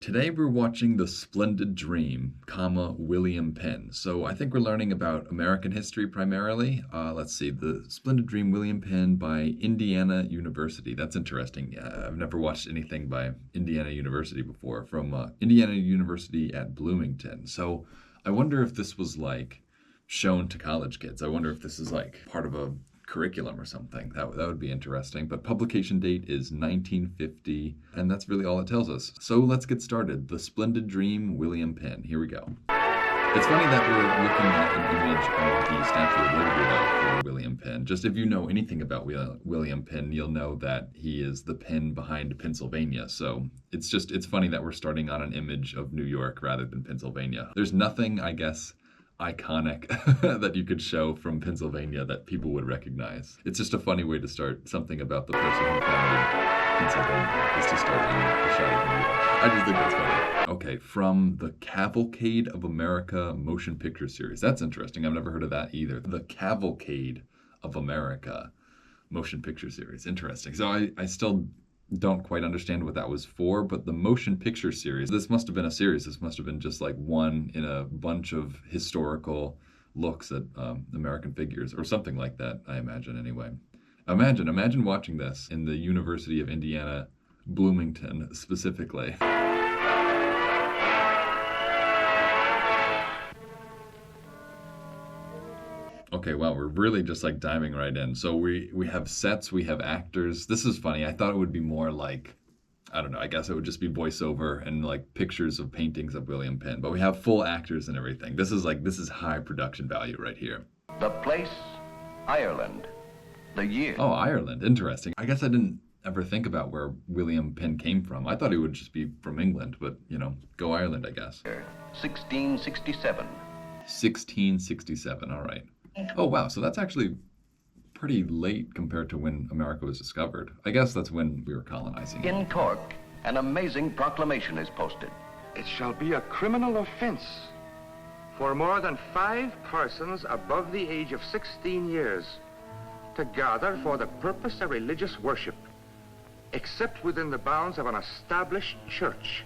Today we're watching The Splendid Dream, William Penn. So I think we're learning about American history primarily. Let's see, The Splendid Dream, William Penn by Indiana University. That's interesting. I've never watched anything by Indiana University before, from Indiana University at Bloomington. So I wonder if this was like shown to college kids. I wonder if this is like part of a curriculum or something. That would be interesting. But publication date is 1950, and that's really all it tells us. So let's get started. The Splendid Dream, William Penn. Here we go. It's funny that we're looking at an image of the Statue of Liberty for William Penn. Just if you know anything about William Penn, you'll know that he is the Penn behind Pennsylvania. So it's funny that we're starting on an image of New York rather than Pennsylvania. There's nothing, I guess, iconic that you could show from Pennsylvania that people would recognize. It's just a funny way to start something about the person who founded Pennsylvania, is to start in a shot of New York. I just think that's funny. Okay, from the Cavalcade of America motion picture series. That's interesting. I've never heard of that either. The Cavalcade of America motion picture series. Interesting. So I still don't quite understand what that was for, but the motion picture series, this must have been a series. This must have been just like one in a bunch of historical looks at American figures or something like that, I imagine anyway. Imagine watching this in the University of Indiana, Bloomington specifically. Okay, wow, we're really just like diving right in. So we have sets, we have actors. This is funny. I thought it would be more like, I don't know, I guess it would just be voiceover and like pictures of paintings of William Penn. But we have full actors and everything. This is high production value right here. The place, Ireland. The year. Oh, Ireland. Interesting. I guess I didn't ever think about where William Penn came from. I thought he would just be from England, but, go Ireland, I guess. 1667. 1667, all right. Oh, wow. So that's actually pretty late compared to when America was discovered. I guess that's when we were colonizing. In Cork, an amazing proclamation is posted. It shall be a criminal offense for more than 5 persons above the age of 16 years to gather for the purpose of religious worship, except within the bounds of an established church.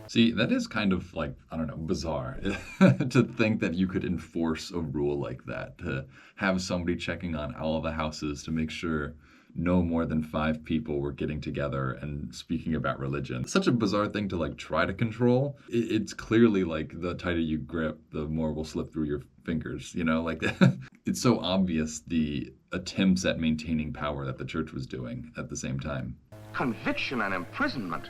See, that is kind of like, I don't know, bizarre to think that you could enforce a rule like that, to have somebody checking on all the houses to make sure no more than 5 people were getting together and speaking about religion. Such a bizarre thing to like try to control. It's clearly like the tighter you grip, the more will slip through your fingers, like it's so obvious the attempts at maintaining power that the church was doing at the same time. Conviction and imprisonment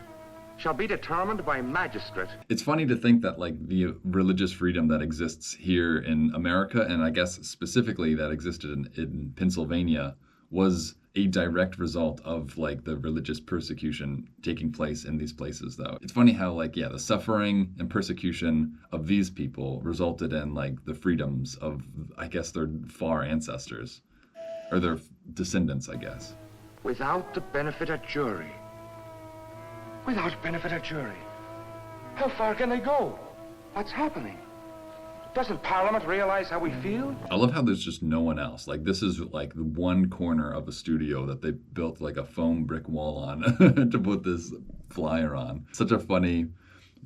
shall be determined by magistrate. It's funny to think that like the religious freedom that exists here in America, and I guess specifically that existed in Pennsylvania, was a direct result of like the religious persecution taking place in these places though. It's funny how like, yeah, the suffering and persecution of these people resulted in like the freedoms of, I guess, their far ancestors, or their descendants, I guess. Without the benefit of jury. Without benefit of jury. How far can they go? What's happening? Doesn't Parliament realize how we feel? I love how there's just no one else. Like this is like the one corner of a studio that they built like a foam brick wall on to put this flyer on. Such a funny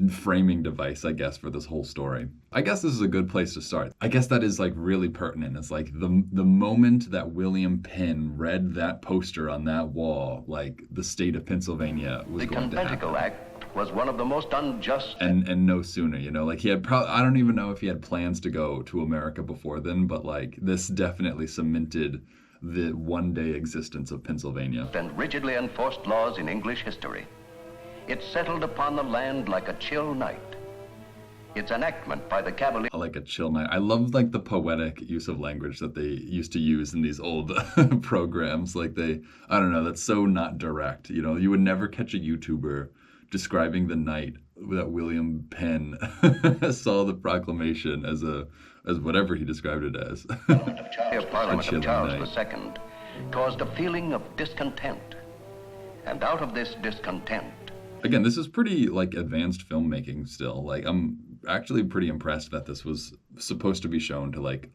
framing device, I guess, for this whole story. I guess this is a good place to start. I guess that is like really pertinent. It's like the moment that William Penn read that poster on that wall, like the state of Pennsylvania was going to happen. The Conventicle Act was one of the most unjust. And no sooner, like he had I don't even know if he had plans to go to America before then, but like this definitely cemented the one-day existence of Pennsylvania. And rigidly enforced laws in English history. It settled upon the land like a chill night. Its enactment by the Cavalier. Like a chill night. I love like the poetic use of language that they used to use in these old programs. Like I don't know, that's so not direct. You would never catch a YouTuber describing the night that William Penn saw the proclamation as whatever he described it as. The Parliament of Charles II caused a feeling of discontent. And out of this discontent, again, this is pretty like advanced filmmaking still. Like I'm actually pretty impressed that this was supposed to be shown to like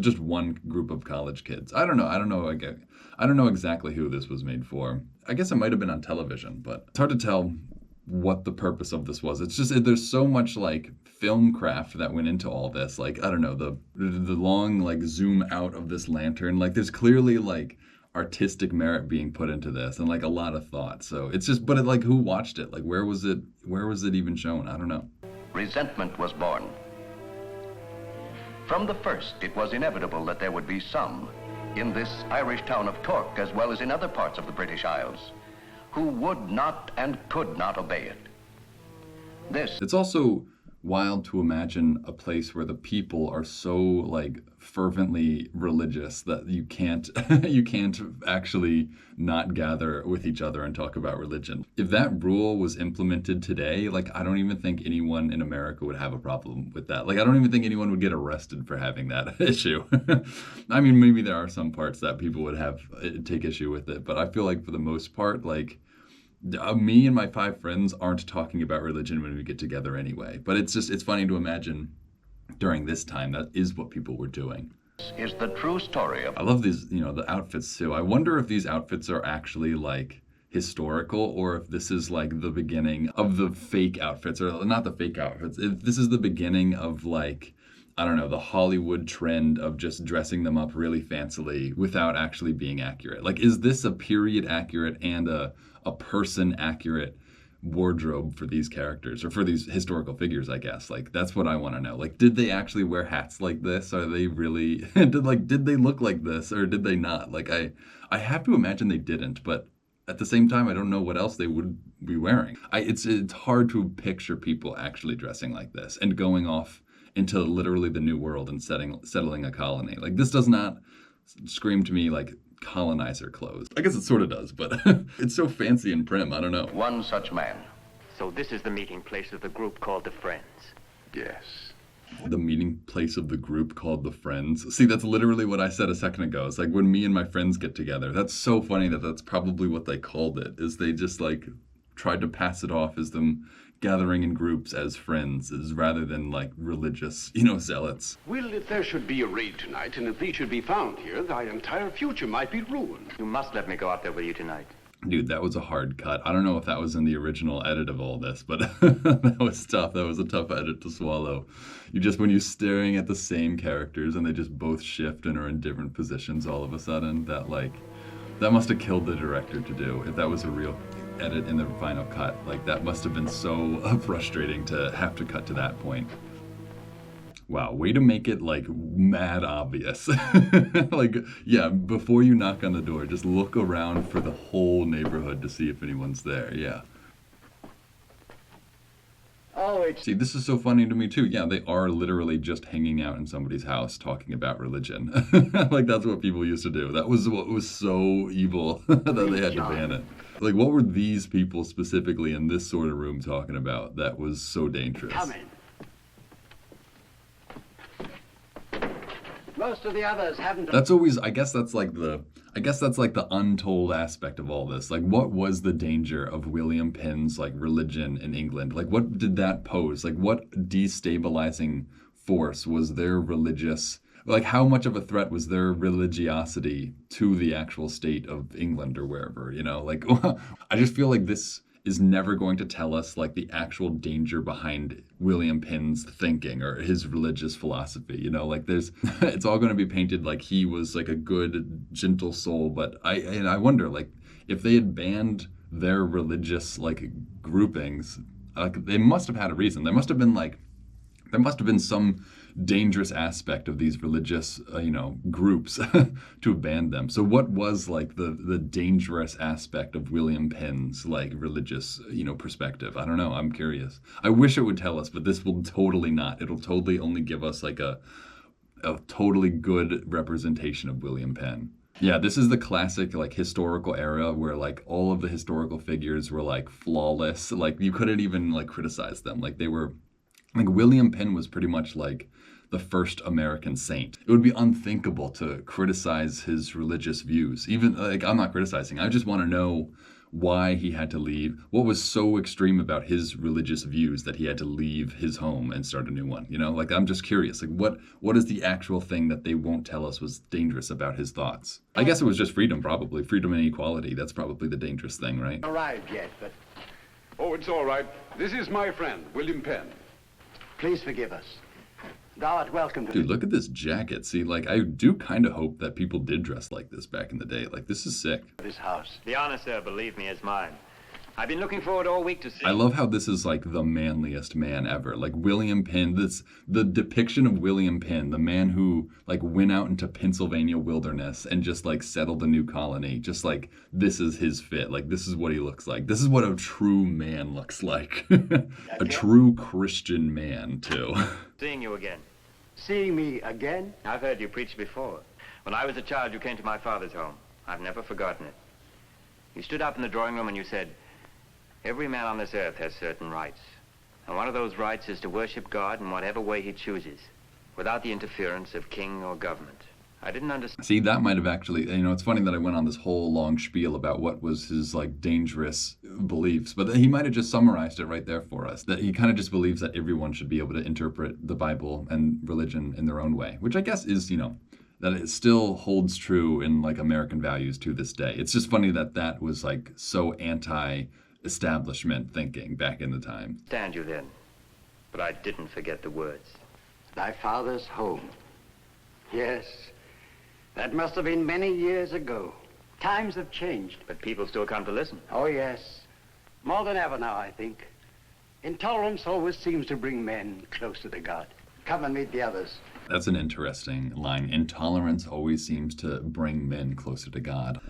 just one group of college kids. I don't know exactly who this was made for. I guess it might have been on television, but it's hard to tell what the purpose of this was. It's just there's so much like film craft that went into all this. Like I don't know, the long like zoom out of this lantern. Like there's clearly like artistic merit being put into this and like a lot of thought. So it's just, but it, like who watched it? Like where was it even shown? I don't know. Resentment was born. From the first, it was inevitable that there would be some in this Irish town of Cork, as well as in other parts of the British Isles, who would not and could not obey it. It's also wild to imagine a place where the people are so like fervently religious that you can't actually not gather with each other and talk about religion. If that rule was implemented today, like I don't even think anyone in America would have a problem with that. Like I don't even think anyone would get arrested for having that issue. I mean, maybe there are some parts that people would have take issue with it, but I feel like for the most part, like me and my 5 friends aren't talking about religion when we get together anyway. But it's funny to imagine during this time that is what people were doing. Is the true story of... I love these, the outfits too. I wonder if these outfits are actually like historical or if this is like the beginning of the fake outfits, or not the fake outfits. If this is the beginning of like, I don't know, the Hollywood trend of just dressing them up really fancily without actually being accurate. Like, is this a period accurate and a person accurate wardrobe for these characters or for these historical figures, I guess? Like, that's what I want to know. Like, did they actually wear hats like this? Are they really, did they look like this or did they not? Like, I have to imagine they didn't, but at the same time, I don't know what else they would be wearing. It's hard to picture people actually dressing like this and going off into literally the new world and settling a colony. Like, this does not scream to me like colonizer clothes. I guess it sort of does, but it's so fancy and prim. I don't know. One such man. So this is the meeting place of the group called the Friends. Yes. The meeting place of the group called the Friends. See, that's literally what I said a second ago. It's like when me and my friends get together. That's so funny that that's probably what they called it, is they just like tried to pass it off as them gathering in groups as friends, as rather than like religious, zealots. Well, if there should be a raid tonight, and if thee should be found here, thy entire future might be ruined. You must let me go out there with you tonight. Dude, that was a hard cut. I don't know if that was in the original edit of all this, but that was tough. That was a tough edit to swallow. When you're staring at the same characters and they just both shift and are in different positions all of a sudden, that must have killed the director to do. If that was a real edit in the final cut, like that must have been so frustrating to have to cut to that point. Wow, way to make it like mad obvious. Like, yeah, before you knock on the door, just look around for the whole neighborhood to see if anyone's there. Yeah. See, this is so funny to me too. Yeah, they are literally just hanging out in somebody's house talking about religion. Like that's what people used to do. That was what was so evil that they had to ban it. Like, what were these people specifically in this sort of room talking about that was so dangerous? Come in. Most of the others haven't... That's always, I guess that's like the untold aspect of all this. Like, what was the danger of William Penn's like religion in England? Like, what did that pose? Like, what destabilizing force was their religious... Like, how much of a threat was their religiosity to the actual state of England or wherever, Like, I just feel like this is never going to tell us, like, the actual danger behind William Penn's thinking or his religious philosophy, Like, it's all going to be painted like he was, like, a good, gentle soul, but I wonder, like, if they had banned their religious, like, groupings, like, they must have had a reason. There must have been some dangerous aspect of these religious, groups to have banned them. So what was like the dangerous aspect of William Penn's like religious, perspective? I don't know. I'm curious. I wish it would tell us, but this will totally not. It'll totally only give us like a totally good representation of William Penn. Yeah, this is the classic like historical era where like all of the historical figures were like flawless. Like you couldn't even like criticize them. Like they were, like William Penn was pretty much like the first American saint. It would be unthinkable to criticize his religious views. Even like I'm not criticizing. I just want to know why he had to leave. What was so extreme about his religious views that he had to leave his home and start a new one? Like I'm just curious. Like what is the actual thing that they won't tell us was dangerous about his thoughts? I guess it was just freedom, probably. Freedom and equality. That's probably the dangerous thing, right? Arrived yet, but Oh, it's all right. This is my friend, William Penn. Please forgive us. Thou art welcome to Dude, look at this jacket. See, like, I do kind of hope that people did dress like this back in the day. Like, this is sick. this house. The honor, sir, believe me, is mine. I've been looking forward all week to see. I love how this is like the manliest man ever. Like William Penn, the depiction of William Penn, the man who like went out into Pennsylvania wilderness and just like settled a new colony. Just like this is his fit. Like this is what he looks like. This is what a true man looks like. A true Christian man too. Seeing you again. Seeing me again? I've heard you preach before. When I was a child, you came to my father's home. I've never forgotten it. You stood up in the drawing room and you said, every man on this earth has certain rights. And one of those rights is to worship God in whatever way he chooses, without the interference of king or government. I didn't understand. See, that might have actually, it's funny that I went on this whole long spiel about what was his like dangerous beliefs, but he might have just summarized it right there for us. That he kind of just believes that everyone should be able to interpret the Bible and religion in their own way, which I guess is, that it still holds true in like American values to this day. It's just funny that that was like so anti-establishment thinking back in the time. Stand you then, but I didn't forget the words. Thy father's home. Yes, that must have been many years ago. Times have changed. But people still come to listen. Oh, yes. More than ever now, I think. Intolerance always seems to bring men closer to God. Come and meet the others. That's an interesting line. Intolerance always seems to bring men closer to God.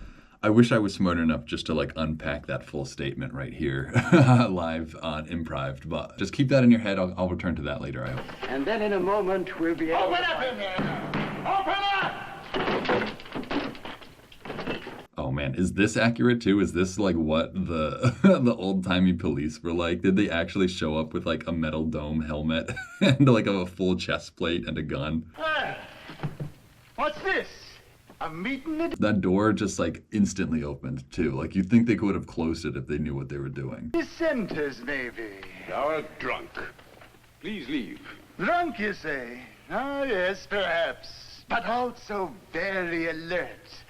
I wish I was smart enough just to like unpack that full statement right here live on Improv, but just keep that in your head. I'll return to that later, I hope. And then in a moment, we'll be able Open up in there now! Open up! Oh man, is this accurate too? Is this like what the the old-timey police were like? Did they actually show up with like a metal dome helmet and like a full chest plate and a gun? Hey, what's this? A meeting at That door just like instantly opened too. Like you'd think they could have closed it if they knew what they were doing. dissenters, maybe. Thou art drunk. Please leave. Drunk, you say? Oh, yes, perhaps. But also very alert.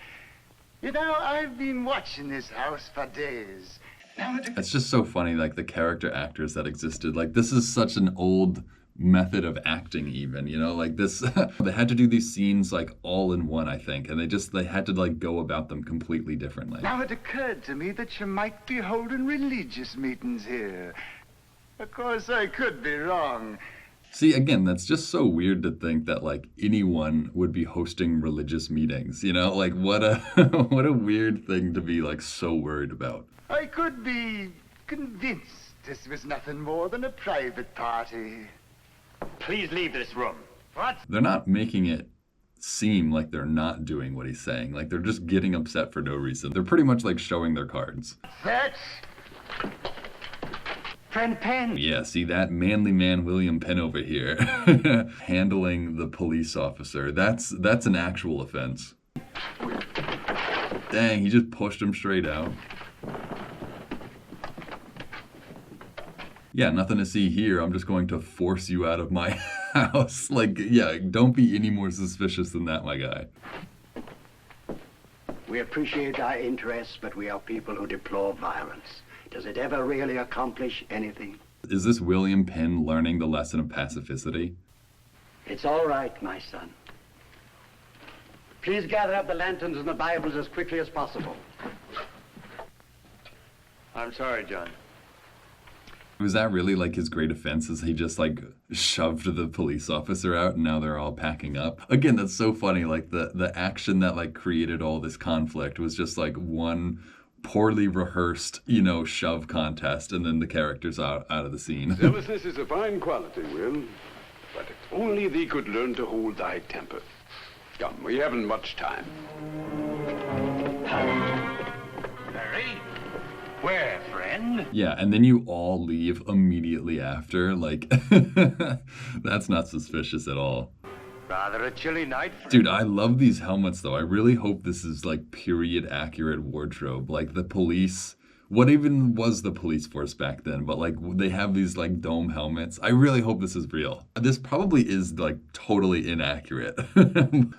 You know, I've been watching this house for days. It's just so funny, like the character actors that existed. Like this is such an old method of acting even, like this, they had to do these scenes like all in one, I think, and they had to like go about them completely differently. Now it occurred to me that you might be holding religious meetings here. Of course, I could be wrong. See, again, that's just so weird to think that like anyone would be hosting religious meetings, like what a what a weird thing to be like so worried about. I could be convinced this was nothing more than a private party. Please leave this room. What? They're not making it seem like they're not doing what he's saying. Like they're just getting upset for no reason. They're pretty much like showing their cards. That? Friend Penn. Yeah, see that manly man William Penn over here handling the police officer. That's an actual offense. Dang, he just pushed him straight out. Yeah, nothing to see here. I'm just going to force you out of my house. Like, yeah, don't be any more suspicious than that, my guy. We appreciate thy interest, but we are people who deplore violence. Does it ever really accomplish anything? Is this William Penn learning the lesson of pacificity? It's all right, my son. Please gather up the lanterns and the Bibles as quickly as possible. I'm sorry, John. Was that really like his great offense? Is he just like shoved the police officer out and now they're all packing up? Again, that's so funny. Like the action that like created all this conflict was just like one poorly rehearsed, shove contest, and then the characters out of the scene. Zealousness is a fine quality, Will. But if only thee could learn to hold thy temper. Come, we haven't much time. Hurry. Where, friend? Yeah, and then you all leave immediately after. Like, that's not suspicious at all. Rather a chilly night. Dude, I love these helmets, though. I really hope this is, like, period-accurate wardrobe. Like, the police... What even was the police force back then? But, like, they have these, like, dome helmets. I really hope this is real. This probably is, like, totally inaccurate.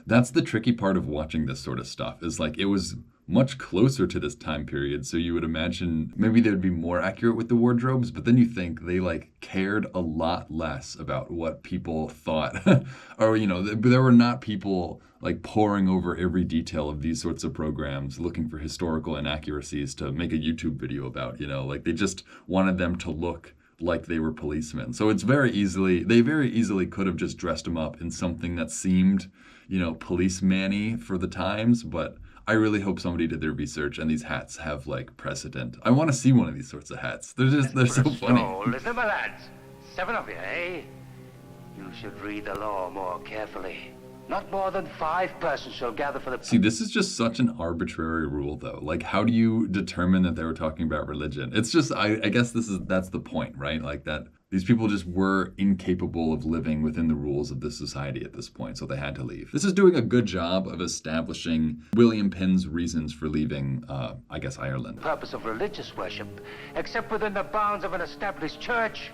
That's the tricky part of watching this sort of stuff, is, like, it was much closer to this time period, so you would imagine maybe they would be more accurate with the wardrobes, but then you think they like cared a lot less about what people thought. Or, you know, there were not people like poring over every detail of these sorts of programs, looking for historical inaccuracies to make a YouTube video about, you know, like they just wanted them to look like they were policemen. So they very easily could have just dressed them up in something that seemed, you know, policeman-y for the times, but I really hope somebody did their research and these hats have like precedent. I want to see one of these sorts of hats. They're so funny. Listen, my lads. 7 of you, eh? You should read the law more carefully. Not more than 5 persons shall gather for the... See, this is just such an arbitrary rule, though. Like, how do you determine that they were talking about religion? It's just, I guess that's the point, right? Like that these people just were incapable of living within the rules of this society at this point, so they had to leave. This is doing a good job of establishing William Penn's reasons for leaving, I guess, Ireland. Purpose of religious worship, except within the bounds of an established church.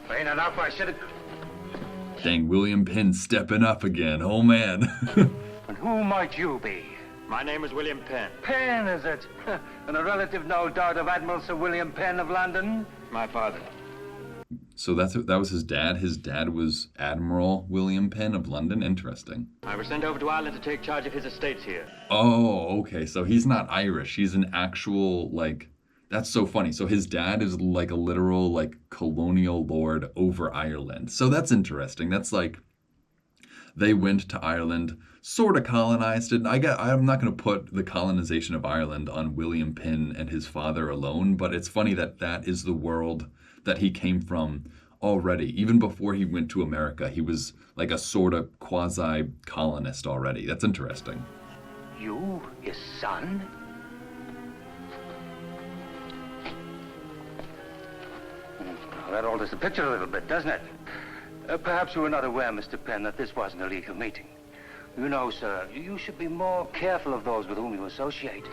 Plain enough, I said it. Dang, William Penn stepping up again. Oh, man. And who might you be? My name is William Penn. Penn, is it? And a relative, no doubt, of Admiral Sir William Penn of London? My father. So that was his dad. His dad was Admiral William Penn of London. Interesting. I was sent over to Ireland to take charge of his estates here. Oh, okay. So he's not Irish. He's an actual, like... That's so funny. So his dad is like a literal like colonial lord over Ireland. So that's interesting. That's like they went to Ireland, sort of colonized it. I'm not going to put the colonization of Ireland on William Penn and his father alone, but it's funny that that is the world that he came from already. Even before he went to America, he was like a sort of quasi-colonist already. That's interesting. You, his son? That alters the picture a little bit, doesn't it? Perhaps you were not aware, Mr. Penn, that this wasn't a legal meeting. You know, sir, you should be more careful of those with whom you associate.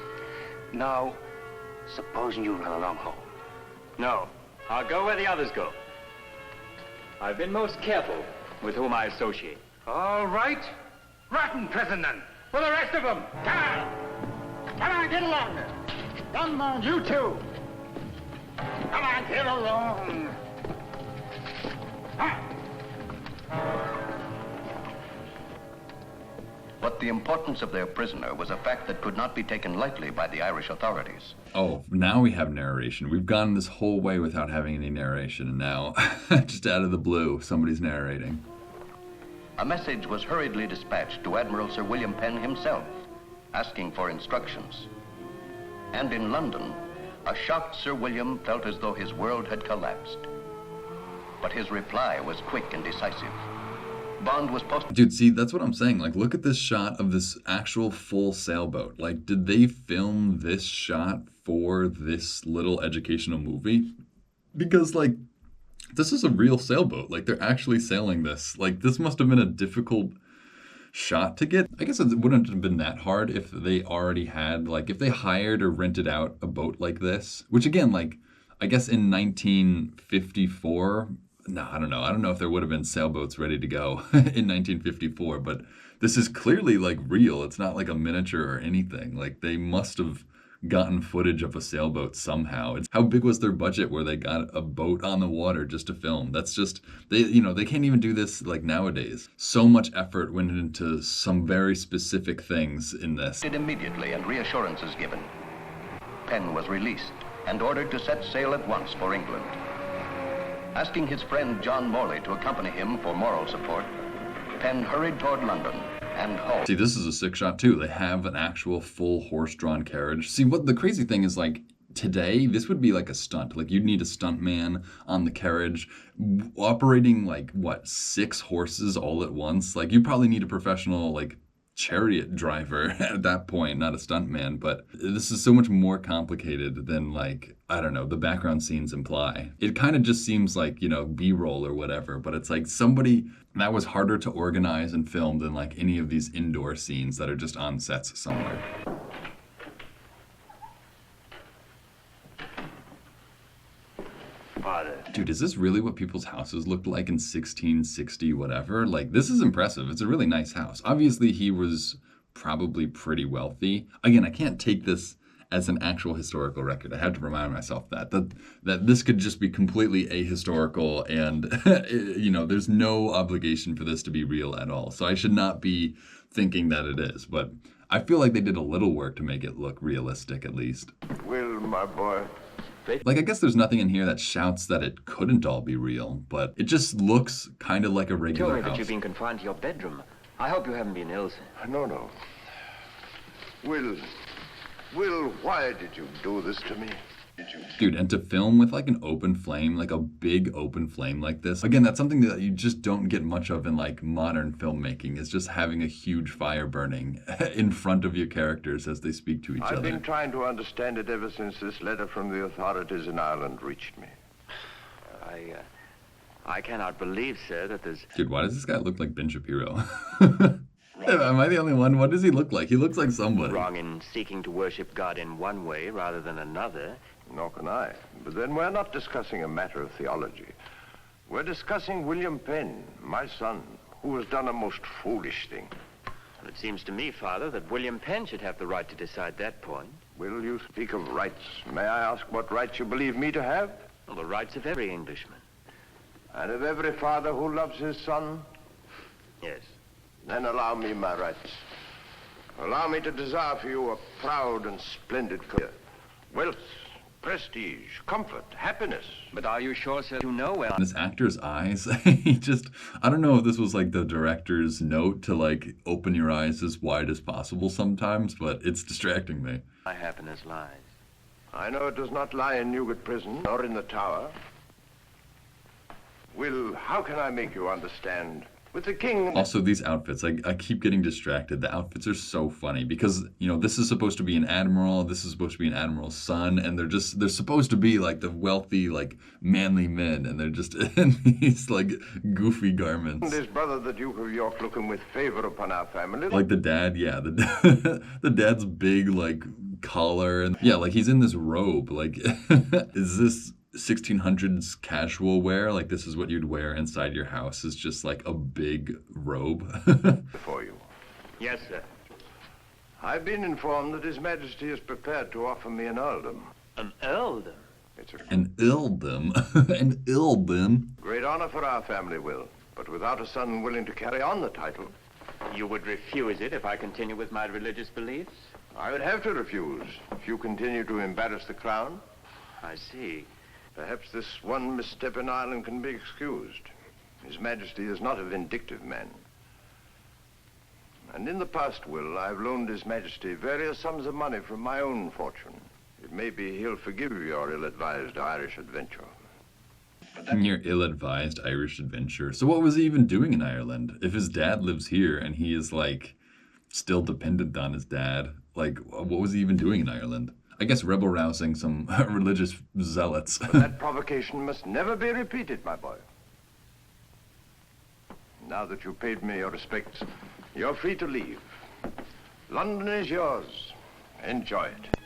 Now, supposing you run along home. No, I'll go where the others go. I've been most careful with whom I associate. All right. Rotten prison, then. For the rest of them. Come on. Come on, get along there. Come on, you two. Come on, get along. But the importance of their prisoner was a fact that could not be taken lightly by the Irish authorities. Oh, now we have narration. We've gone this whole way without having any narration, and now, just out of the blue, somebody's narrating. A message was hurriedly dispatched to Admiral Sir William Penn himself, asking for instructions. And in London, a shocked Sir William felt as though his world had collapsed. But his reply was quick and decisive. Bond was posted. Dude, see, that's what I'm saying. Like, look at this shot of this actual full sailboat. Like, did they film this shot for this little educational movie? Because, like, this is a real sailboat. Like, they're actually sailing this. Like, this must have been a difficult shot to get. I guess it wouldn't have been that hard if they already had, like, if they hired or rented out a boat like this. Which, again, like, I guess in 1954... No, I don't know. I don't know if there would have been sailboats ready to go in 1954, but this is clearly like real. It's not like a miniature or anything. Like they must have gotten footage of a sailboat somehow. How big was their budget where they got a boat on the water just to film? That's just, they can't even do this like nowadays. So much effort went into some very specific things in this. Immediately and reassurances given. Penn was released and ordered to set sail at once for England. Asking his friend John Morley to accompany him for moral support, Penn hurried toward London and home. See, this is a sick shot too. They have an actual full horse-drawn carriage. See, what the crazy thing is, like, today, this would be like a stunt. Like, you'd need a stunt man on the carriage, operating, like, what, 6 horses all at once? Like, you probably need a professional, like, chariot driver at that point, not a stuntman, but this is so much more complicated than, like, I don't know, the background scenes imply. It kind of just seems like, B-roll or whatever, but it's like somebody that was harder to organize and film than like any of these indoor scenes that are just on sets somewhere. Dude, is this really what people's houses looked like in 1660 whatever? Like, this is impressive. It's a really nice house. Obviously, he was probably pretty wealthy. Again, I can't take this as an actual historical record. I have to remind myself that this could just be completely ahistorical, and there's no obligation for this to be real at all. So I should not be thinking that it is, but I feel like they did a little work to make it look realistic, at least. Will, my boy. Like, I guess there's nothing in here that shouts that it couldn't all be real, but it just looks kind of like a You regular told me that house. you've been confined to your bedroom. I hope you haven't been ill, sir. No. Will, why did you do this to me? Dude, and to film with like an open flame, like a big open flame like this, again, that's something that you just don't get much of in like modern filmmaking, is just having a huge fire burning in front of your characters as they speak to each I've other. been trying to understand it ever since this letter from the authorities in Ireland reached me. I cannot believe, sir, that there's... Dude, why does this guy look like Ben Shapiro? Am I the only one? What does he look like? He looks like somebody. wrong in seeking to worship God in one way rather than another. Nor can I. But then we're not discussing a matter of theology. We're discussing William Penn, my son, who has done a most foolish thing. Well, it seems to me, Father, that William Penn should have the right to decide that point. Will, you speak of rights. May I ask what rights you believe me to have? Well, the rights of every Englishman. And of every father who loves his son? Yes. Then allow me my rights. Allow me to desire for you a proud and splendid career. Wealth, prestige, comfort, happiness. But are you sure, sir, you know well? This actor's eyes, I don't know if this was like the director's note to like open your eyes as wide as possible sometimes, but it's distracting me. My happiness lies. I know it does not lie in Newgate Prison, nor in the Tower. Will, how can I make you understand? With the king... Also, these outfits, I keep getting distracted. The outfits are so funny because, this is supposed to be an admiral, this is supposed to be an admiral's son, and they're supposed to be like the wealthy, like manly men, and they're just in these like goofy garments. His brother, the Duke of York, looking with favor upon our family. Like the dad, yeah, the dad's big like collar, and yeah, like he's in this robe. Like, is this 1600s casual wear? Like this is what you'd wear inside your house, is just like a big robe? For you. Yes, sir. I've been informed that His Majesty is prepared to offer me an earldom. An earldom? It's a An earldom? An earldom? great honor for our family, Will, but without a son willing to carry on the title, You would refuse it if I continue with my religious beliefs? I would have to refuse if you continue to embarrass the crown. I see. Perhaps this one misstep in Ireland can be excused. His Majesty is not a vindictive man. And in the past, Will, I've loaned His Majesty various sums of money from my own fortune. It may be he'll forgive your ill-advised Irish adventure. Your ill-advised Irish adventure. So what was he even doing in Ireland? If his dad lives here and he is like still dependent on his dad, like what was he even doing in Ireland? I guess rebel rousing some religious zealots. But that provocation must never be repeated, my boy. Now that you've paid me your respects, you're free to leave. London is yours. Enjoy it.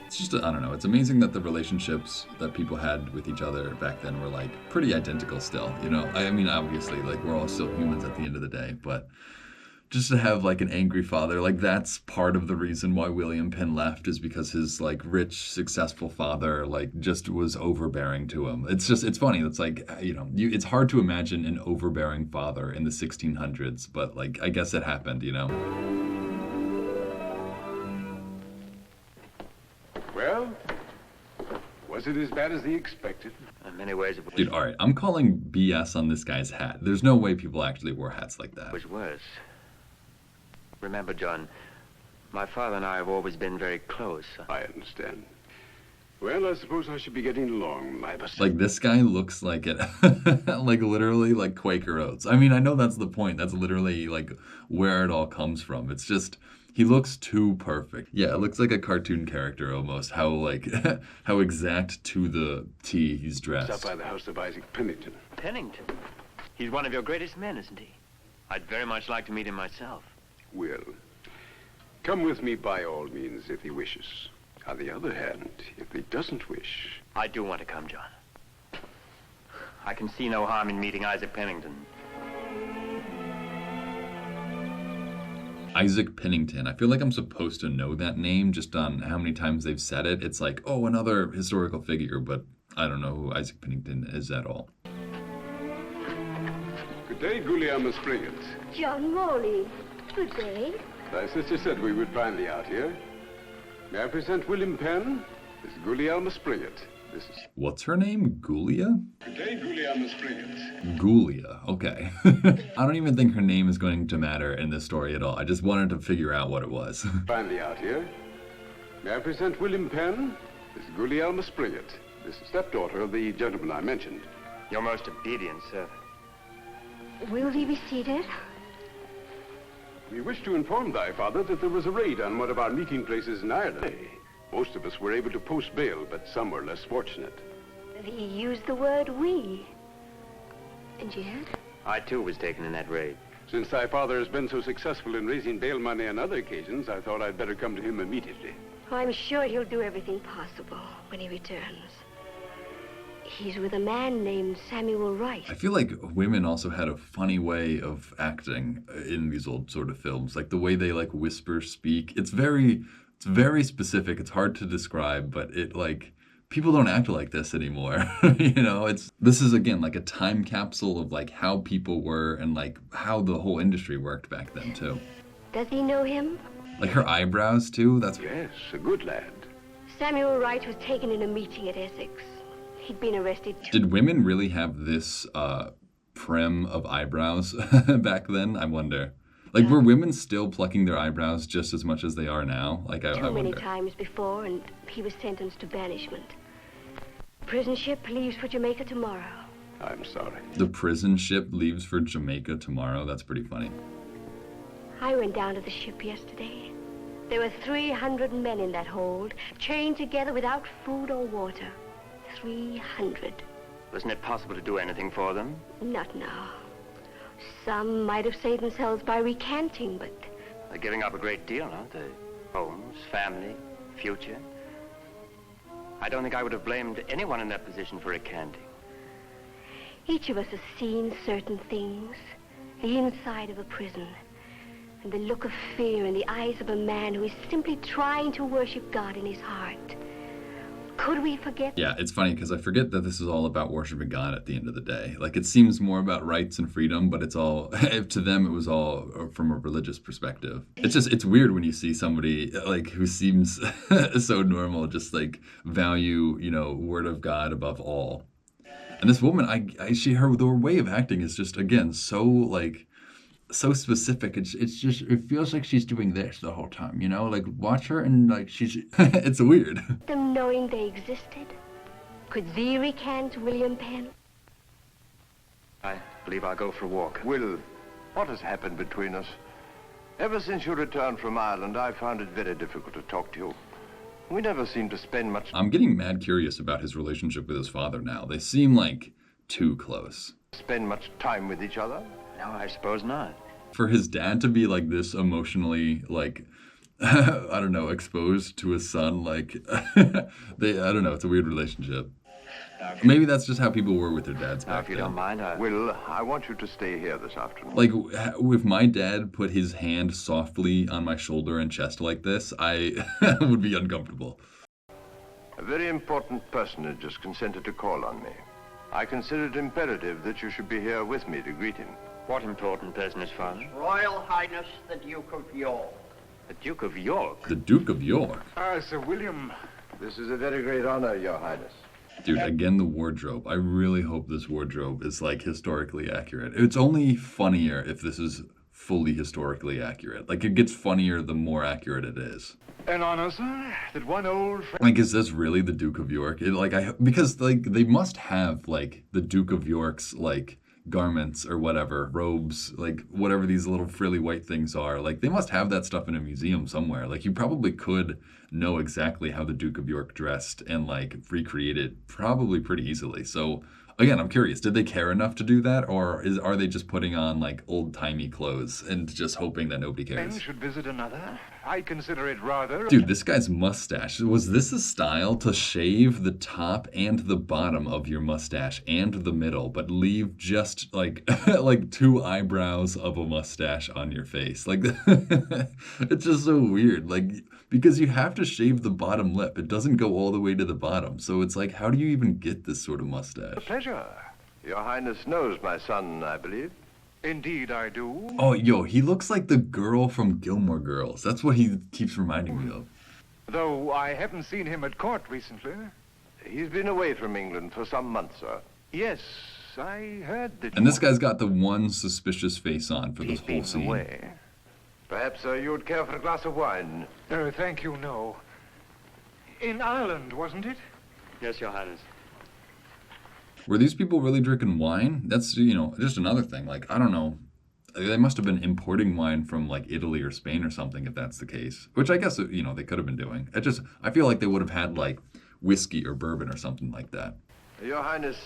It's just, I don't know, it's amazing that the relationships that people had with each other back then were like pretty identical still, I mean, obviously, like we're all still humans at the end of the day, but just to have like an angry father, like that's part of the reason why William Penn left, is because his like rich, successful father like just was overbearing to him. It's funny. It's like, it's hard to imagine an overbearing father in the 1600s, but like, I guess it happened, Well, was it as bad as he expected? In many ways, it Dude, all right, I'm calling BS on this guy's hat. There's no way people actually wore hats like that. was worse. Remember, John, my father and I have always been very close. I understand. Well, I suppose I should be getting along. I must... Like, this guy looks like it, like, literally, like, Quaker Oats. I mean, I know that's the point. That's literally, like, where it all comes from. It's just, he looks too perfect. Yeah, it looks like a cartoon character, almost. How, like, how exact to the T he's dressed. Up by the house of Isaac Pennington. Pennington? He's one of your greatest men, isn't he? I'd very much like to meet him myself. Will, come with me by all means if he wishes. On the other hand, if he doesn't wish... I do want to come, John. I can see no harm in meeting Isaac Pennington. Isaac Pennington. I feel like I'm supposed to know that name just on how many times they've said it. It's like, oh, another historical figure, but I don't know who Isaac Pennington is at all. Good day, William Penn. John Morley. Good day. Thy sister said we would find thee out here. May I present William Penn? This is William Penn. This is... What's her name? Gulia? Good day, William Penn. Gulia. Okay. I don't even think her name is going to matter in this story at all. I just wanted to figure out what it was. Find thee out here. May I present William Penn? This is William Penn. This is stepdaughter of the gentleman I mentioned. Your most obedient servant. Will he be seated? We wish to inform thy father that there was a raid on one of our meeting places in Ireland. Most of us were able to post bail, but some were less fortunate. He used the word we. And yet? I, too, was taken in that raid. Since thy father has been so successful in raising bail money on other occasions, I thought I'd better come to him immediately. Oh, I'm sure he'll do everything possible when he returns. He's with a man named Samuel Wright. I feel like women also had a funny way of acting in these old sort of films. Like the way they like whisper speak. It's very specific. It's hard to describe, but it like people don't act like this anymore. You know, this is again like a time capsule of like how people were and like how the whole industry worked back then too. Does he know him? Like her eyebrows too. That's Yes, a good lad. Samuel Wright was taken in a meeting at Essex. He'd been arrested. Did women really have this prim of eyebrows back then? I wonder. Like, were women still plucking their eyebrows just as much as they are now? Like, I Too many wonder. times before, and he was sentenced to banishment. Prison ship leaves for Jamaica tomorrow. I'm sorry. The prison ship leaves for Jamaica tomorrow. That's pretty funny. I went down to the ship yesterday. There were 300 men in that hold, chained together without food or water. 300. Wasn't it possible to do anything for them? Not now. Some might have saved themselves by recanting, but... They're giving up a great deal, aren't they? Homes, family, future. I don't think I would have blamed anyone in that position for recanting. Each of us has seen certain things. The inside of a prison. And the look of fear in the eyes of a man who is simply trying to worship God in his heart. Could we forget? Yeah, it's funny because I forget that this is all about worshiping God at the end of the day. Like, it seems more about rights and freedom, but it's all, to them, it was all from a religious perspective. It's weird when you see somebody, like, who seems so normal, just, like, value, you know, word of God above all. And this woman, her way of acting is just, again, so, like, so specific. It's just, it feels like she's doing this the whole time, you know? Like, watch her and, like, she's, it's weird. Them knowing they existed. Could thee recant, William Penn? I believe I'll go for a walk. Will, what has happened between us? Ever since you returned from Ireland, I found it very difficult to talk to you. We never seem to spend much... I'm getting mad curious about his relationship with his father now. They seem, like, too close. Spend much time with each other? No, I suppose not. For his dad to be like this emotionally, like, I don't know, exposed to his son, like, I don't know, it's a weird relationship. Maybe that's just how people were with their dads Now, back if you then. don't mind, Will, I want you to stay here this afternoon. Like, if my dad put his hand softly on my shoulder and chest like this, I would be uncomfortable. A very important personage has consented to call on me. I consider it imperative that you should be here with me to greet him. What important person is father? Royal Highness the Duke of York. The Duke of York? The Duke of York. Sir William. This is a very great honor, Your Highness. Dude, again, the wardrobe. I really hope this wardrobe is, like, historically accurate. It's only funnier if this is fully historically accurate. Like, it gets funnier the more accurate it is. An honor, sir, that one old friend... Like, is this really the Duke of York? Because, like, they must have, like, the Duke of York's, like, garments or whatever, robes, like, whatever these little frilly white things are. Like, they must have that stuff in a museum somewhere. Like, you probably could know exactly how the Duke of York dressed and, like, recreate it probably pretty easily. So, Again, I'm curious, did they care enough to do that, or are they just putting on like old-timey clothes and just hoping that nobody cares? Should visit another. I consider it rather... Dude, this guy's mustache, was this a style to shave the top and the bottom of your mustache and the middle, but leave just like like 2 eyebrows of a mustache on your face? Like, it's just so weird. Like, because you have to shave the bottom lip. It doesn't go all the way to the bottom. So it's like, how do you even get this sort of mustache? Pleasure. Your Highness knows my son, I believe. Indeed, I do. Oh, yo, he looks like the girl from Gilmore Girls. That's what he keeps reminding me of. Though I haven't seen him at court recently. He's been away from England for some months, sir. Yes, I heard that... And this guy's got the one suspicious face on for this whole scene. Away. Perhaps, sir, you would care for a glass of wine. Oh, thank you, no. In Ireland, wasn't it? Yes, Your Highness. Were these people really drinking wine? That's, just another thing. Like, I don't know. They must have been importing wine from, like, Italy or Spain or something, if that's the case. Which I guess, they could have been doing. I feel like they would have had, like, whiskey or bourbon or something like that. Your Highness...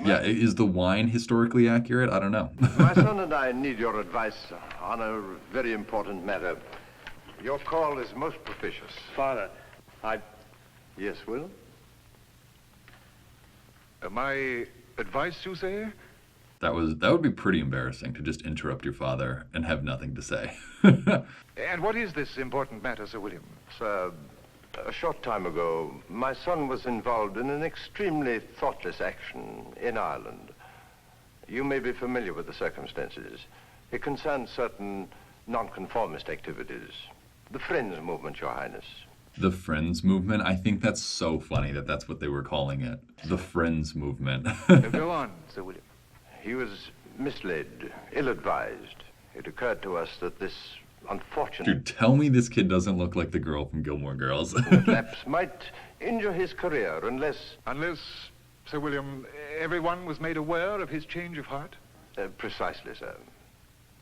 Yeah, is the wine historically accurate? I don't know. My son and I need your advice on a very important matter. Your call is most propitious. Father, Yes, Will? My advice, you say? That would be pretty embarrassing to just interrupt your father and have nothing to say. And what is this important matter, Sir William? Sir, a short time ago, my son was involved in an extremely thoughtless action in Ireland. You may be familiar with the circumstances. It concerns certain nonconformist activities. The Friends movement, Your Highness. The Friends movement? I think that's so funny that that's what they were calling it. The Friends movement. Go on, Sir William. He was misled, ill-advised. It occurred to us that this unfortunate Dude, tell me this kid doesn't look like the girl from Gilmore Girls. lapse might injure his career unless... Unless, Sir William, everyone was made aware of his change of heart? Precisely, sir.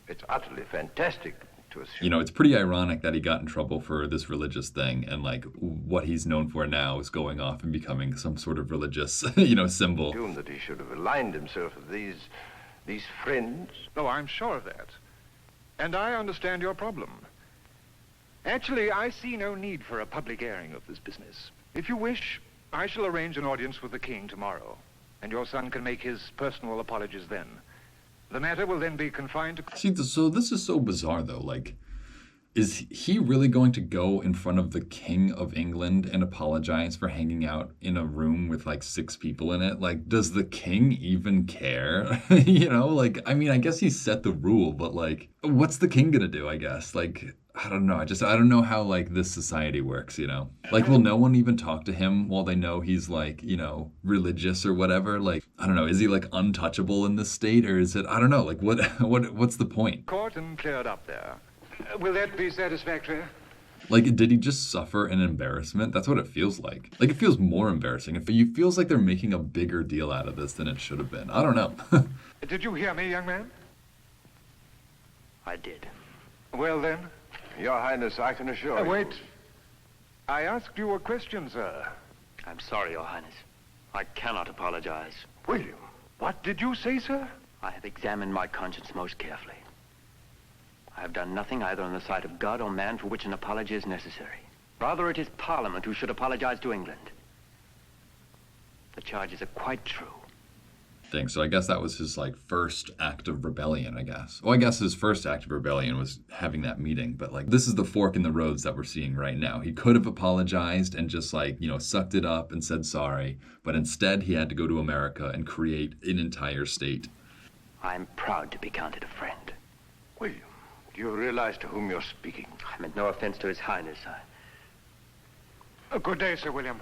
It's utterly fantastic to assume... It's pretty ironic that he got in trouble for this religious thing, and like what he's known for now is going off and becoming some sort of religious, symbol. Assume that he should have aligned himself with these friends. Oh, I'm sure of that. And I understand your problem. Actually, I see no need for a public airing of this business. If you wish, I shall arrange an audience with the king tomorrow, and your son can make his personal apologies then. The matter will then be confined to... See, so this is so bizarre, though. Like, is he really going to go in front of the King of England and apologize for hanging out in a room with, like, 6 people in it? Like, does the king even care? I guess he set the rule, but, like, what's the king gonna do, I guess? Like, I don't know. I don't know how, like, this society works, Like, will no one even talk to him while they know he's, like, religious or whatever? Like, I don't know. Is he, like, untouchable in this state, or is it, I don't know. Like, what's the point? Court and cleared up there. Will that be satisfactory? Like, did he just suffer an embarrassment? That's what it feels like. Like, it feels more embarrassing. It feels like they're making a bigger deal out of this than it should have been. I don't know. Did you hear me, young man? I did. Well, then. Your Highness, I can assure you... Wait. I asked you a question, sir. I'm sorry, Your Highness. I cannot apologize. William, What did you say, sir? I have examined my conscience most carefully. I have done nothing either on the side of God or man for which an apology is necessary. Rather, it is Parliament who should apologize to England. The charges are quite true. Thing. So I guess that was his, like, first act of rebellion, I guess. Well, I guess his first act of rebellion was having that meeting, but, like, this is the fork in the roads that we're seeing right now. He could have apologized and just, like, sucked it up and said sorry, but instead he had to go to America and create an entire state. I'm proud to be counted a friend. William, do you realize to whom you're speaking? I meant no offense to His Highness. Good day, Sir William.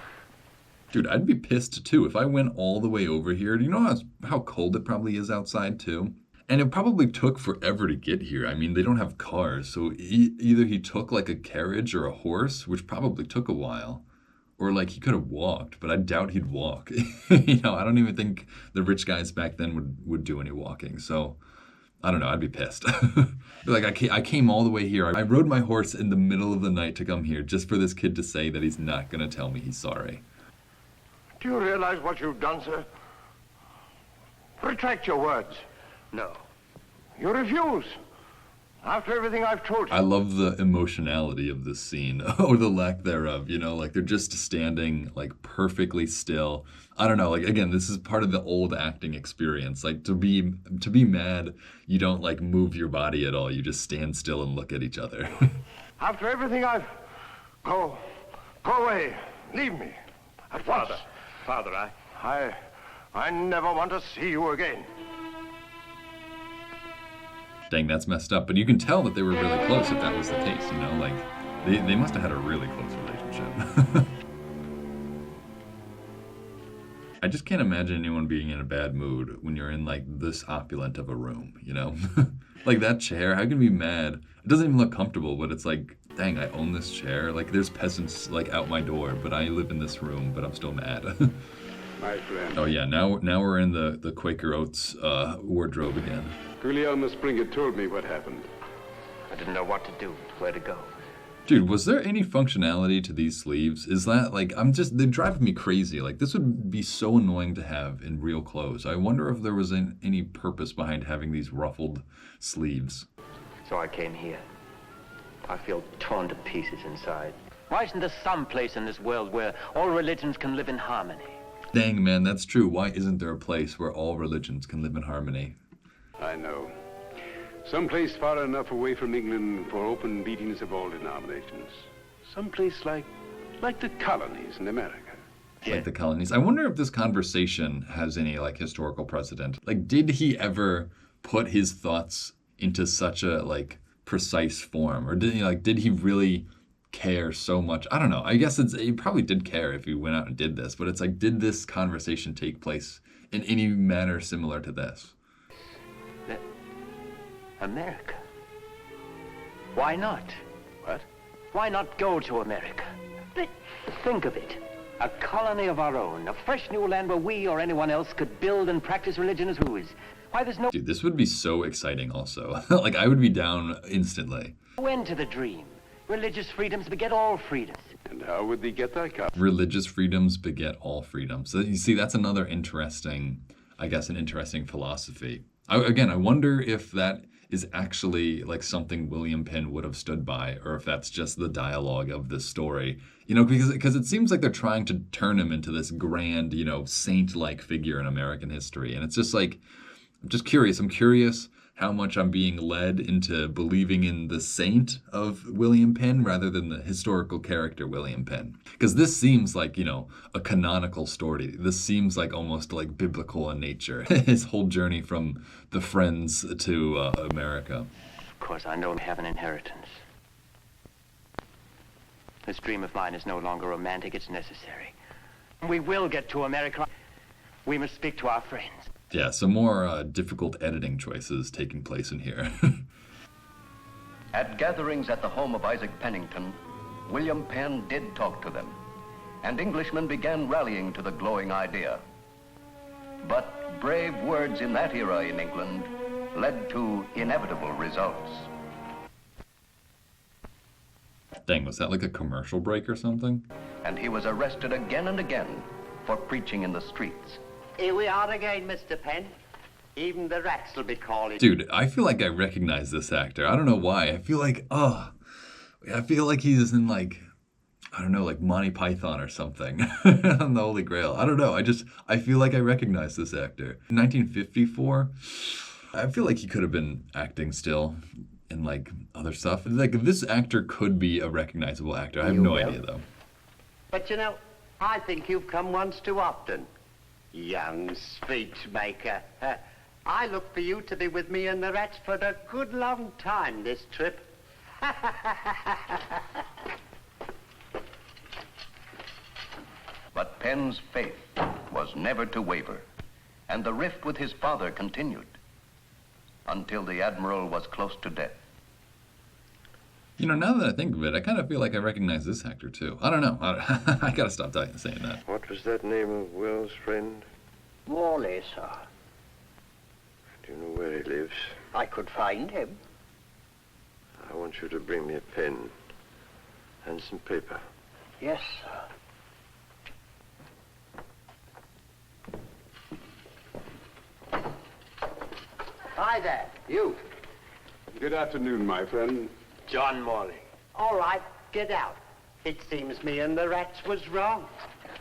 Dude, I'd be pissed too if I went all the way over here. Do you know how cold it probably is outside too? And it probably took forever to get here. I mean, they don't have cars, so either he took like a carriage or a horse, which probably took a while, or like he could have walked, but I doubt he'd walk. I don't even think the rich guys back then would do any walking. So I don't know, I'd be pissed. Like, I came all the way here. I rode my horse in the middle of the night to come here just for this kid to say that he's not going to tell me he's sorry. Do you realize what you've done, sir? Retract your words. No. You refuse. After everything I've told you. I love the emotionality of this scene, or the lack thereof, you know, like they're just standing like perfectly still. I don't know, like again, this is part of the old acting experience. Like to be mad, you don't like move your body at all. You just stand still and look at each other. After everything I've... Go away. Leave me. At once. Father, I never want to see you again. Dang, that's messed up. But you can tell that they were really close if that was the case, you know? Like, they must have had a really close relationship. I just can't imagine anyone being in a bad mood when you're in, like, this opulent of a room, you know? Like, that chair, how can you be mad? It doesn't even look comfortable, but it's like, dang, I own this chair. Like, there's peasants, like, out my door, but I live in this room, but I'm still mad. My friend. Oh, yeah, now we're in the Quaker Oats wardrobe again. Guglielmo Springer told me what happened. I didn't know what to do, where to go. Dude, was there any functionality to these sleeves? Is that, like, they're driving me crazy. Like, this would be so annoying to have in real clothes. I wonder if there was any purpose behind having these ruffled sleeves. So I came here. I feel torn to pieces inside. Why isn't there some place in this world where all religions can live in harmony? Dang, man, that's true. Why isn't there a place where all religions can live in harmony? I know. Someplace far enough away from England for open meetings of all denominations. Someplace like the colonies in America. Like the colonies. I wonder if this conversation has any, like, historical precedent. Like, did he ever put his thoughts into such a, like, precise form? Or did he really care so much? I don't know. I guess he probably did care if he went out and did this, but it's like, did this conversation take place in any manner similar to this? America? Why not? What? Why not go to America? But... Think of it. A colony of our own, a fresh new land where we or anyone else could build and practice religion as who is. Why there's no... Dude, this would be so exciting also. Like, I would be down instantly. end to the dream. Religious freedoms beget all freedoms. And how would they get that copy? Religious freedoms beget all freedoms. So you see, that's another interesting, I guess, an interesting philosophy. I wonder if that is actually like something William Penn would have stood by, or if that's just the dialogue of this story. You know, because it seems like they're trying to turn him into this grand, you know, saint-like figure in American history. And it's just like, I'm just curious. I'm curious how much I'm being led into believing in the saint of William Penn rather than the historical character William Penn. Because this seems like, you know, a canonical story. This seems like almost like biblical in nature. His whole journey from the Friends to America. Of course, I know I have an inheritance. This dream of mine is no longer romantic, it's necessary. We will get to America. We must speak to our friends. Yeah, some more difficult editing choices taking place in here. At gatherings at the home of Isaac Pennington, William Penn did talk to them, and Englishmen began rallying to the glowing idea. But brave words in that era in England led to inevitable results. Dang, was that like a commercial break or something? And he was arrested again and again for preaching in the streets. Here we are again, Mr. Penn. Even the rats will be calling. Dude, I feel like I recognize this actor. I don't know why. I feel like he's in like, I don't know, like Monty Python or something on the Holy Grail. I don't know. I feel like I recognize this actor. 1954, I feel like he could have been acting still in like other stuff. Like this actor could be a recognizable actor. I have no idea though. But you know, I think you've come once too often. Young speech maker. I look for you to be with me and the rats for a good long time this trip. But Penn's faith was never to waver, and the rift with his father continued until the Admiral was close to death. You know, now that I think of it, I kind of feel like I recognize this actor, too. I don't know. I gotta stop saying that. What was that name of Will's friend? Morley, sir. Do you know where he lives? I could find him. I want you to bring me a pen and some paper. Yes, sir. Hi there, you. Good afternoon, my friend. John Morley. All right, get out. It seems me and the rats was wrong.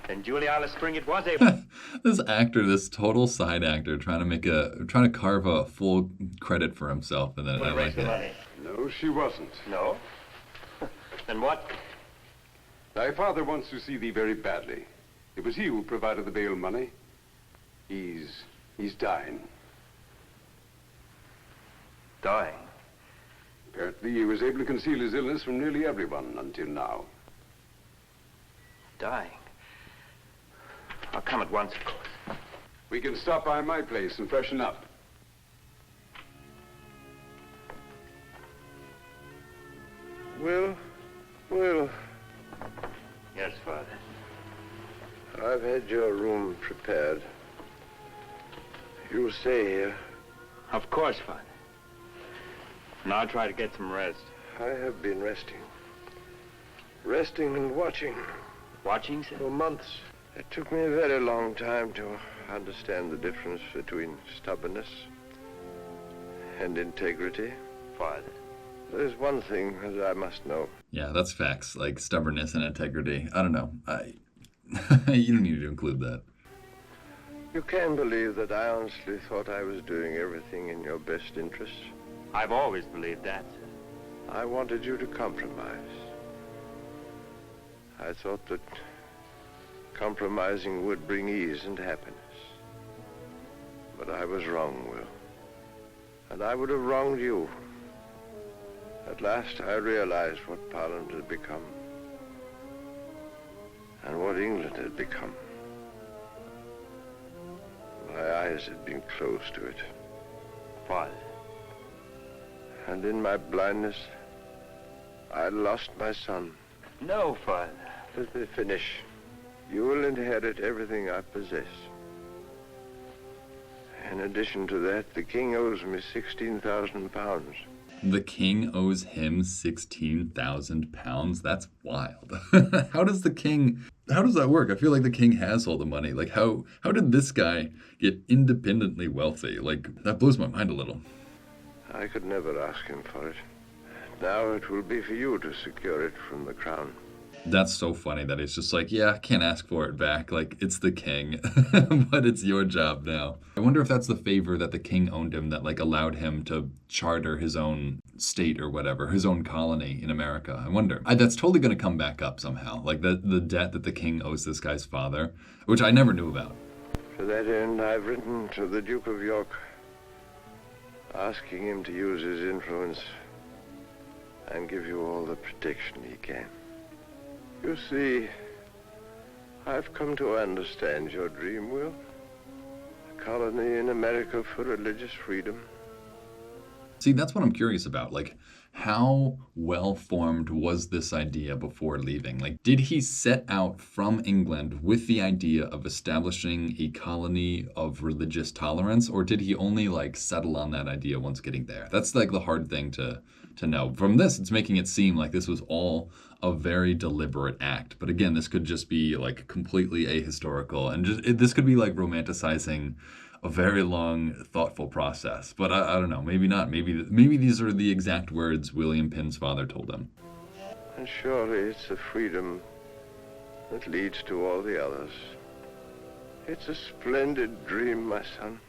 And Julie Isla Spring it was able. This actor, this total side actor, trying to carve a full credit for himself, and then I like it. No, she wasn't. No? Then what? Thy father wants to see thee very badly. It was he who provided the bail money. He's dying. Dying. Apparently, he was able to conceal his illness from nearly everyone until now. Dying. I'll come at once, of course. We can stop by my place and freshen up. Will. Yes, Father. I've had your room prepared. You'll stay here. Of course, Father. And I'll try to get some rest. I have been resting. Resting and watching Watching, sir? for months. It took me a very long time to understand the difference between stubbornness and integrity. Father. There's one thing that I must know. Yeah, that's facts, like stubbornness and integrity. I don't know. You don't need to include that. You can believe that I honestly thought I was doing everything in your best interests. I've always believed that, sir. I wanted you to compromise. I thought that compromising would bring ease and happiness. But I was wrong, Will. And I would have wronged you. At last I realized what Parliament had become. And what England had become. My eyes had been closed to it. Father. And in my blindness, I lost my son. No, Father. Let me finish. You will inherit everything I possess. In addition to that, the king owes me 16,000 pounds. The king owes him 16,000 pounds? That's wild. How does that work? I feel like the king has all the money. Like, how did this guy get independently wealthy? Like, that blows my mind a little. I could never ask him for it. Now it will be for you to secure it from the crown. That's so funny that it's just like, yeah, I can't ask for it back. Like, it's the king, but it's your job now. I wonder if that's the favor that the king owed him that, like, allowed him to charter his own state or whatever, his own colony in America. I wonder. That's totally going to come back up somehow. Like, the debt that the king owes this guy's father, which I never knew about. To that end, I've written to the Duke of York, asking him to use his influence and give you all the protection he can. You see, I've come to understand your dream, Will. A colony in America for religious freedom. See, that's what I'm curious about. Like, how well-formed was this idea before leaving? Like, did he set out from England with the idea of establishing a colony of religious tolerance, or did he only, like, settle on that idea once getting there? That's, like, the hard thing to know. From this, it's making it seem like this was all a very deliberate act. But again, this could just be, like, completely ahistorical, and this could be, like, romanticizing a very long, thoughtful process. But I don't know, maybe not. Maybe these are the exact words William Penn's father told him. And surely it's the freedom that leads to all the others. It's a splendid dream, my son.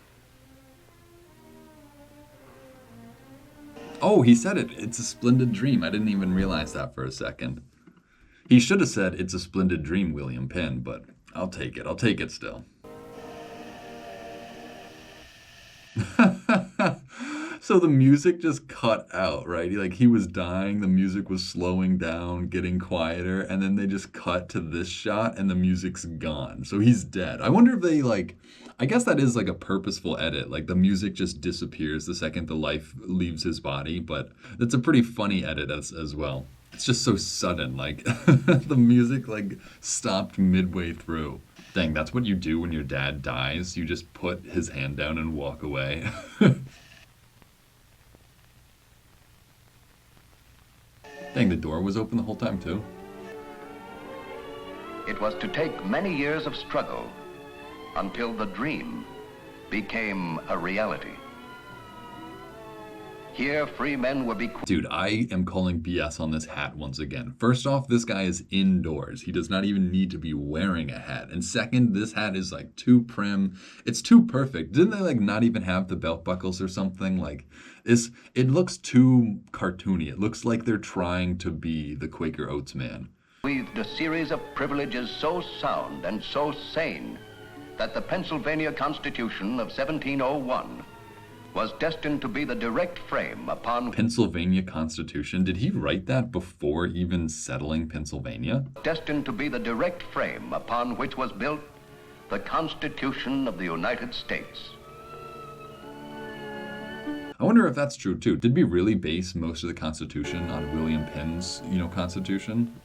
Oh, he said it. It's a splendid dream. I didn't even realize that for a second. He should have said, it's a splendid dream, William Penn, but I'll take it. I'll take it still. So the music just cut out, right? He was dying, the music was slowing down, getting quieter, and then they just cut to this shot and the music's gone. So he's dead. I wonder if they I guess that is like a purposeful edit. Like the music just disappears the second the life leaves his body, but it's a pretty funny edit as well. It's just so sudden, like the music stopped midway through. Dang, that's what you do when your dad dies. You just put his hand down and walk away. Dang, the door was open the whole time too. It was to take many years of struggle until the dream became a reality. Here, free men were Dude, I am calling BS on this hat once again. First off, this guy is indoors. He does not even need to be wearing a hat. And second, this hat is like too prim. It's too perfect. Didn't they like not even have the belt buckles or something? Like it looks too cartoony. It looks like they're trying to be the Quaker Oats man. weaved a series of privileges so sound and so sane that the Pennsylvania Constitution of 1701 was destined to be the direct frame upon Pennsylvania Constitution. Did he write that before even settling Pennsylvania? Destined to be the direct frame upon which was built the Constitution of the United States. I wonder if that's true too. Did we really base most of the Constitution on William Penn's, Constitution?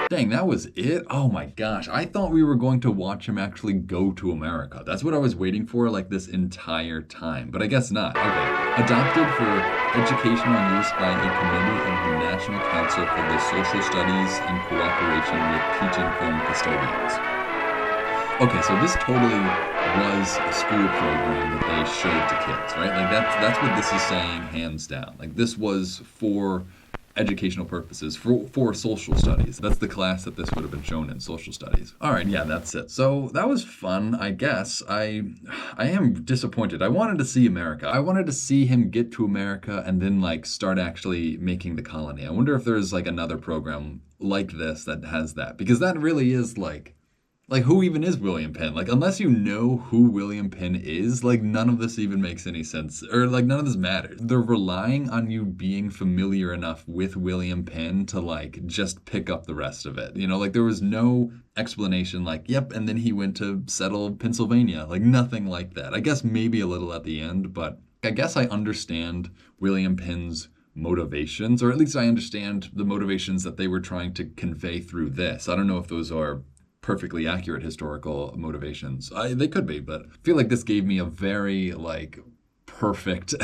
Dang, that was it? Oh my gosh, I thought we were going to watch him actually go to America. That's what I was waiting for like this entire time, but I guess not. Okay, adopted for educational use by a committee of the National Council for the Social Studies in cooperation with teaching home custodians. Okay, so this totally was a school program that they showed to kids, right? Like that's what this is saying, hands down. Like this was for educational purposes, for social studies. That's the class that this would have been shown in, social studies. All right, yeah, that's it. So that was fun, I guess. I am disappointed. I wanted to see America. I wanted to see him get to America and then like start actually making the colony. I wonder if there's like another program like this that has that, because that really is like who even is William Penn? Like, unless you know who William Penn is, like, none of this even makes any sense. Or, like, none of this matters. They're relying on you being familiar enough with William Penn to, like, just pick up the rest of it. You know, like, there was no explanation like, yep, and then he went to settle Pennsylvania. Like, nothing like that. I guess maybe a little at the end, but I guess I understand William Penn's motivations, or at least I understand the motivations that they were trying to convey through this. I don't know if those are perfectly accurate historical motivations. They could be, but I feel like this gave me a very like perfect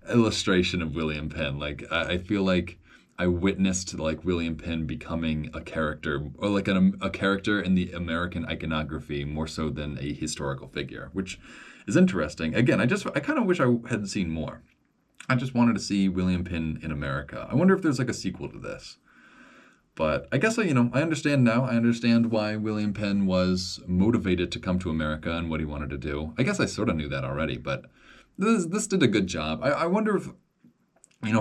illustration of William Penn. Like I feel like I witnessed like William Penn becoming a character, or like a character in the American iconography more so than a historical figure, which is interesting. Again, I kind of wish I had seen more. I just wanted to see William Penn in America. I wonder if there's like a sequel to this. But I guess, I understand now. I understand why William Penn was motivated to come to America and what he wanted to do. I guess I sort of knew that already, but this did a good job. I wonder if,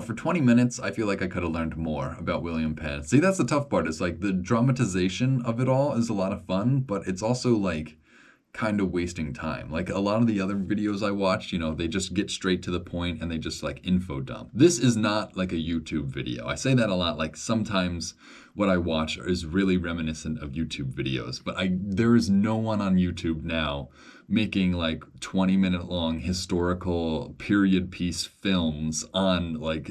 for 20 minutes, I feel like I could have learned more about William Penn. See, that's the tough part. It's like the dramatization of it all is a lot of fun, but it's also like kind of wasting time. Like a lot of the other videos I watched, they just get straight to the point and they just like info dump. This is not like a YouTube video. I say that a lot. Like sometimes what I watch is really reminiscent of YouTube videos, but there is no one on YouTube now making like 20-minute long historical period piece films on like,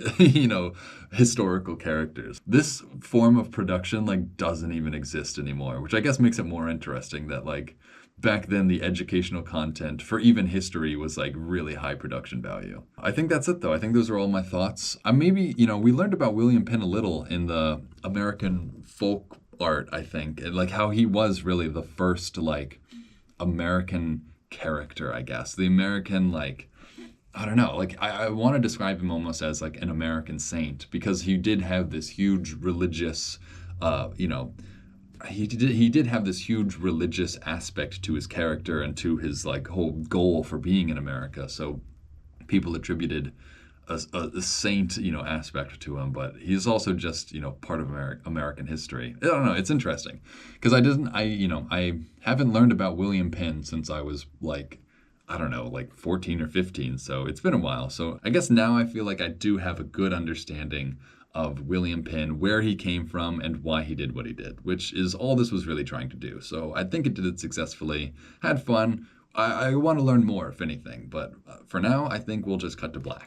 historical characters. This form of production like doesn't even exist anymore, which I guess makes it more interesting that like back then the educational content for even history was like really high production value. I think that's it though. I think those are all my thoughts. Maybe, we learned about William Penn a little in the American folk art, I think, and like how he was really the first like American character, I guess. The American like, I don't know, like I want to describe him almost as like an American saint, because he did have this huge religious, he did have this huge religious aspect to his character and to his like whole goal for being in America. So people attributed a saint, aspect to him, but he's also just, part of American history. I don't know. It's interesting because I haven't learned about William Penn since I was like, I don't know, like 14 or 15. So it's been a while. So I guess now I feel like I do have a good understanding of William Penn, where he came from and why he did what he did, which is all this was really trying to do. So I think it did it successfully, had fun. I want to learn more, if anything, but for now, I think we'll just cut to black.